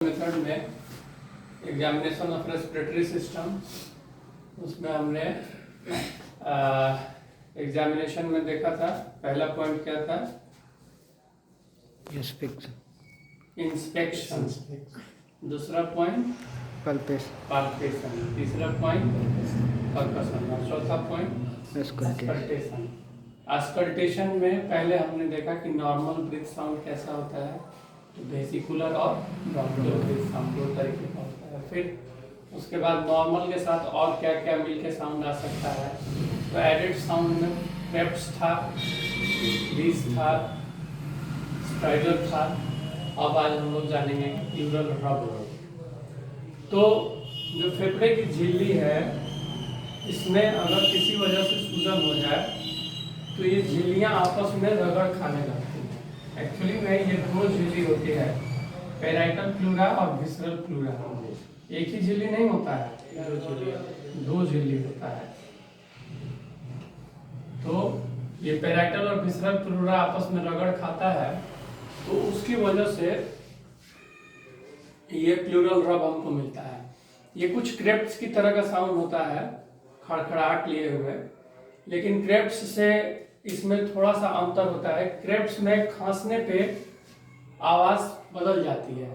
Method में examination of respiratory system, उसमें हमने एग्जामिनेशन में देखा था। पहला पॉइंट क्या था? इंस्पेक्शन। दूसरा पॉइंट पाल्पेशन। तीसरा पॉइंट परकशन और चौथा पॉइंट अस्कल्टेशन। अस्कल्टेशन में पहले हमने देखा कि नॉर्मल ब्रीथ साउंड कैसा होता है, वेसिकुलर और ब्रोंकियल ब्रीथ साउंड दो तरीके का होता है। फिर उसके बाद नॉर्मल के साथ और क्या क्या मिल के साउंड आ सकता है, तो एडेड साउंड में क्रेप्स था, रीस था, स्ट्राइडल था। अब आज हम लोग जानेंगे प्लूरल रब। तो जो फेफड़े की झिल्ली है, इसमें अगर किसी वजह से सूजन हो जाए तो ये झिल्लियाँ आपस में रगड़ खाने लगती हैं। एक्चुअली में ये दो झिल्ली होती है, पैराइटल प्लूरा और विसरल प्लूरा। एक ही झिल्ली नहीं होता है, दो झिल्ली होता है। तो ये पैराइटल और विसरल प्लूरा आपस में रगड़ खाता है, तो उसकी वजह से ये प्लूरल रब हमको मिलता है। ये कुछ क्रेप्स की तरह का साउंड होता है, खड़खड़ाहट लिए हुए, लेकिन क्रेप्स से इसमें थोड़ा सा अंतर होता है। क्रेप्स में खांसने पे आवाज बदल जाती है,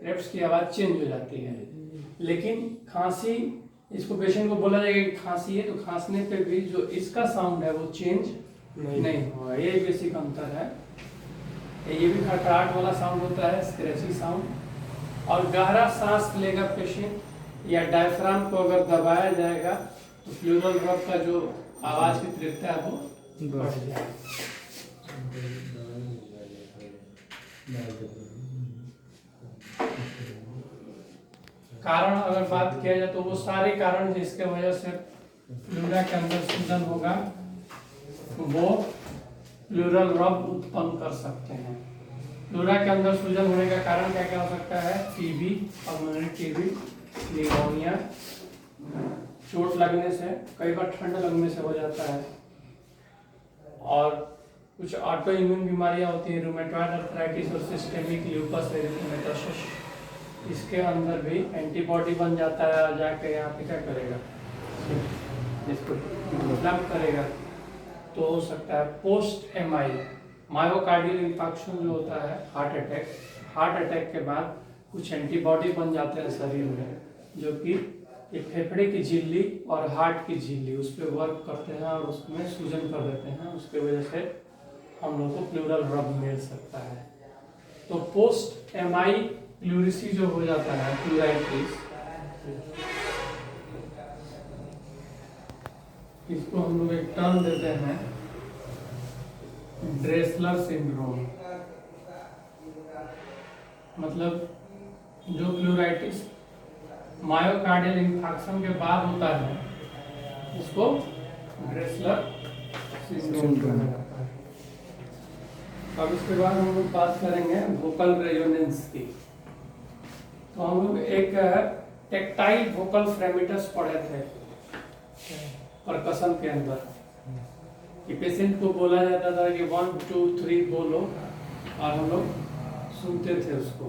क्रेप्स की आवाज चेंज हो जाती है, लेकिन खांसी, इसको पेशेंट को बोला जाएगा कि खांसी है, तो खांसने पे भी जो इसका साउंड है वो चेंज नहीं होगा। ये बेसिक अंतर है। ये भी खड़खड़ाहट वाला साउंड होता है, स्क्रैची साउंड। और गहरा सांस लेगा पेशेंट या डायफ्राम को अगर दबाया जाएगा तो प्लूरल रब का जो आवाज की तीव्रता है वो बढ़ जाएगा। कारण अगर बात किया जाए तो वो सारे कारण जिसके वजह से प्लूरा के अंदर सूजन होगा वो प्लूरल रब उत्पन्न कर सकते हैं। प्लूरा के अंदर सूजन होने का कारण क्या क्या हो सकता है? टीबी, पल्मोनरी टीबी, निमोनिया, चोट लगने से, कई बार ठंड लगने से हो जाता है, और कुछ ऑटो इम्यून बीमारियां होती हैं, रूमेटॉइड आर्थराइटिस और सिस्टेमिक लूपस एरिथेमेटोसिस। इसके अंदर भी एंटीबॉडी बन जाता है और जाके यहाँ पे क्या करेगा, इसको डेवलप करेगा, तो हो सकता है पोस्ट एमआई मायोकार्डियल इंफार्क्शन जो होता है, हार्ट अटैक के बाद कुछ एंटीबॉडी बन जाते हैं शरीर में, जो कि ये फेफड़े की झिल्ली और हार्ट की झिल्ली उस पर वर्क करते हैं और उसमें सूजन कर देते हैं। उसके वजह से हम लोग को प्लूरल रब मिल सकता है। तो पोस्ट एमआई प्लूरिसी जो हो जाता है, प्लूराइटिस, इसको हम लोग एक टर्म देते हैं ड्रेसलर सिंड्रोम। मतलब जो प्लूराइटिस मायोकार्डियल इंफार्क्शन के बाद होता है, इसको ड्रेसलर सिंड्रोम कहा जाता है। अब इसके बाद हम लोग बात करेंगे वोकल रेजोनेंस की। तो हम लोग एक टेक्टाइल वोकल फ्रेमिटस पढ़े थे परकशन के अंदर, कि पेशेंट को बोला जाता था कि 1 2 3 बोलो, और हम लोग सुनते थे उसको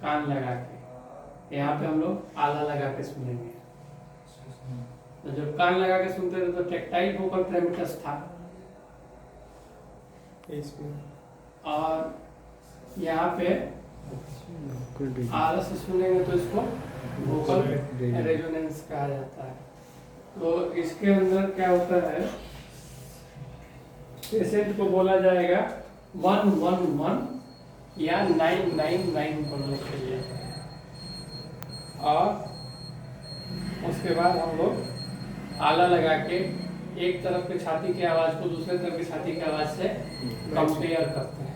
कान लगा के। यहाँ पे हम लोग आला लगा के सुनेंगे। तो जब कान लगा के सुनते थे तो टेक्टाइल वोकल फ्रेमिटस था, और यहाँ पे आला से सुनेंगे तो इसको वोकल रेजोनेंस कहा जाता है। तो इसके अंदर क्या होता है, पेशेंट को बोला जाएगा 111 या 999 बोलने के लिए, और उसके बाद हम लोग आला लगा के एक तरफ के छाती की आवाज को दूसरे तरफ की छाती की आवाज से कंपेयर करते हैं।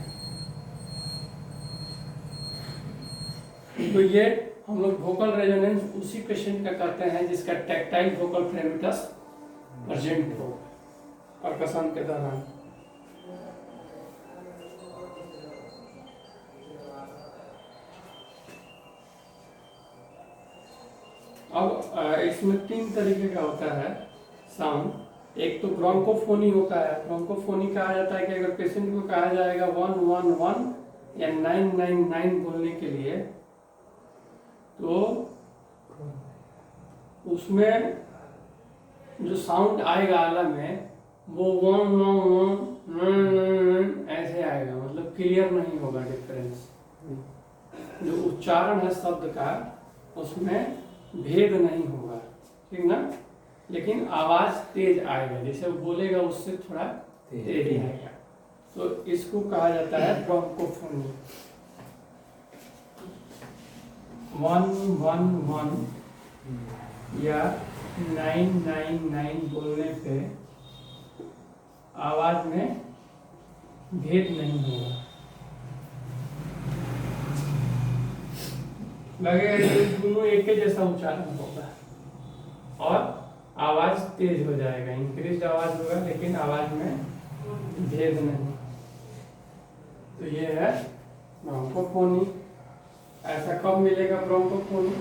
तो ये हम लोग वोकल रेजोनेंस उसी पेशेंट का करते हैं जिसका टेक्टाइल वोकल फ्रेमिटस प्रेजेंट हो परकशन के दौरान। अब इसमें 3 तरीके का होता है साउंड। एक तो ब्रोंकोफोनी होता है। ब्रोंकोफोनी कहा जाता है कि अगर पेशेंट को कहा जाएगा 111 या 999 बोलने के लिए, तो उसमें जो साउंड आएगा आला में वो वन वन वन ऐसे आएगा, मतलब क्लियर नहीं होगा डिफरेंस। जो उच्चारण है शब्द का उसमें भेद नहीं होगा, ठीक ना, लेकिन आवाज तेज आएगा, जैसे वो बोलेगा उससे थोड़ा तेज आएगा। तो इसको कहा जाता है ब्रोंकोफोनी। 111 या 999 बोलने पे आवाज में भेद नहीं होगा, लगेगा दोनों एक ही जैसा उच्चारण होगा और आवाज तेज हो जाएगा, इंक्रीज आवाज होगा लेकिन आवाज में भेद नहीं। तो ये है ब्रोंकोफोनी। ऐसा कब मिलेगा ब्रोंकोफोनी?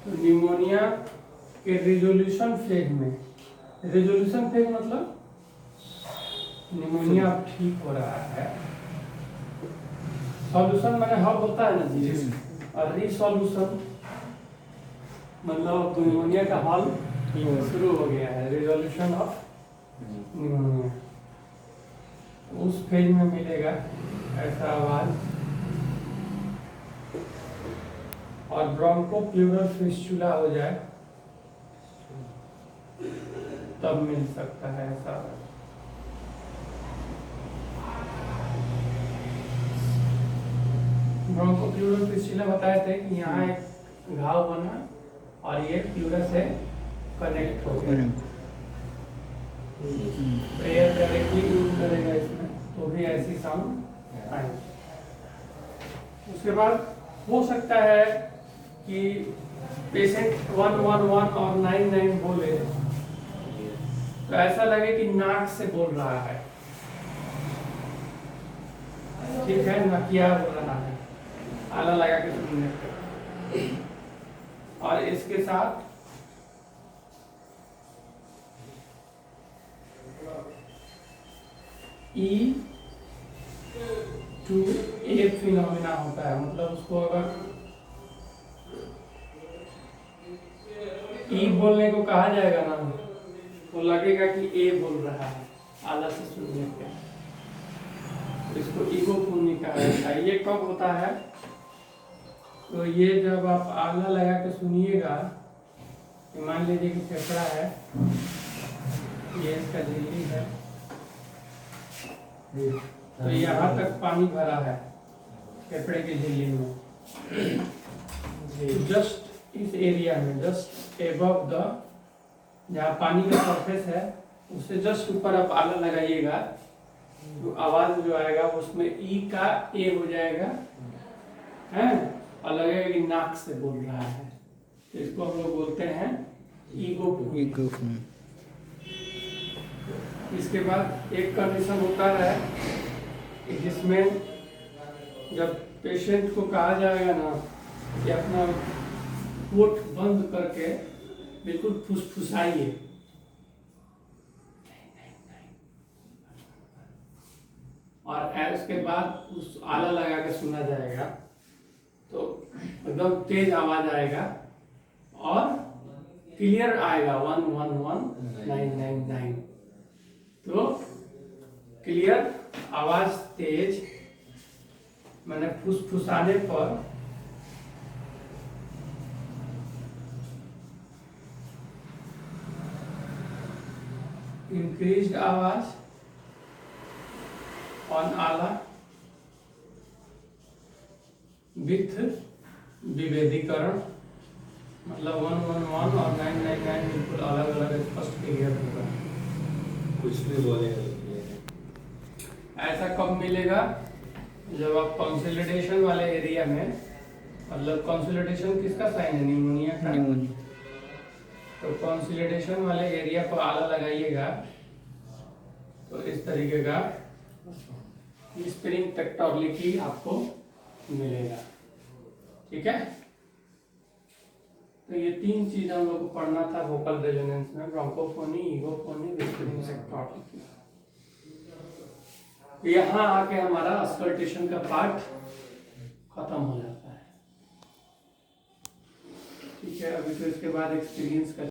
तो निमोनिया के रिजोल्यूशन फेज में। रिजोल्यूशन फेज मतलब निमोनिया अब ठीक हो रहा है। सॉल्यूशन माने हल होता है ना जी, और रिसॉल्यूशन मतलब निमोनिया का हल शुरू हो गया है, रिजोल्यूशन ऑफ निमोनिया। उस फेज में मिलेगा ऐसा आवाज। और ब्रोंकोप्लूरल फिस्टुला हो जाए तब मिल सकता है ऐसा। ब्रोंकोप्लूरल फिस्टुला बताए थे कि यहाँ एक घाव बना और ये प्लूरस से कनेक्ट हो गया, एयर डायरेक्टली यूज करेगा इसमें तो भी ऐसी साउंड आएगी। उसके बाद हो सकता है कि पेशेंट 111 और 99 बोले तो ऐसा लगे कि नाक से बोल रहा है, ठीक है, नकिया बोल रहा है, आला लगा के सुनने पे। और इसके साथ E2A फिनोमिना होता है, मतलब उसको अगर ई बोलने को कहा जाएगा ना तो लगेगा कि ए बोल रहा है आला से सुनने पे, तो इसको ईगोफोनी कहा जाता है। ये कब होता है? तो ये जब आप आला लगा के सुनिएगा, मान लीजिए कि फेफड़ा है, ये इसका झिल्ली है, तो यहाँ तक पानी भरा है फेफड़े की झिल्ली में, जस्ट इस एरिया में, जस्ट एबव द, जहाँ पानी का सरफेस है उससे जस्ट ऊपर आप आला लगाइएगा तो आवाज जो आएगा उसमें ई का ए हो जाएगा है, और लगेगा कि नाक से बोल रहा है, तो इसको हम लोग बोलते हैं ईगोफोनी। इसके बाद एक कंडीशन होता है कि जिसमें जब पेशेंट को कहा जाएगा ना कि अपना होठ बंद करके बिल्कुल फुसफुसाइए, और उसके बाद उस आला लगा के सुना जाएगा तो एकदम तेज आवाज आएगा और क्लियर आएगा 111999। तो क्लियर आवाज तेज मैंने फुसफुसाने पर इंक्रीज्ड आवाज ऑन आला विथ विभेदीकरण, मतलब 111 और 999 बिल्कुल अलग अलग स्पष्ट क्लियर होगा, कुछ भी बोलेगा। ऐसा कब मिलेगा? जब आप कंसोलिडेशन वाले एरिया में, मतलब कंसोलिडेशन किसका साइन है? निमोनिया का। तो कंसोलिडेशन वाले एरिया को आला लगाइएगा तो इस तरीके का स्प्रिंग टेक्टोनिकी आपको मिलेगा, ठीक है। तो ये तीन चीज हम लोग को पढ़ना था वोकल रेजोनेंस में, ब्रोंकोफोनी, ईगोफोनी, स्प्रिंग टेक्टोनिकी। यहाँ आके हमारा अस्कल्टेशन का पार्ट खत्म हो जाता है। ठीक है, अभी तो इसके बाद एक्सपीरियंस कर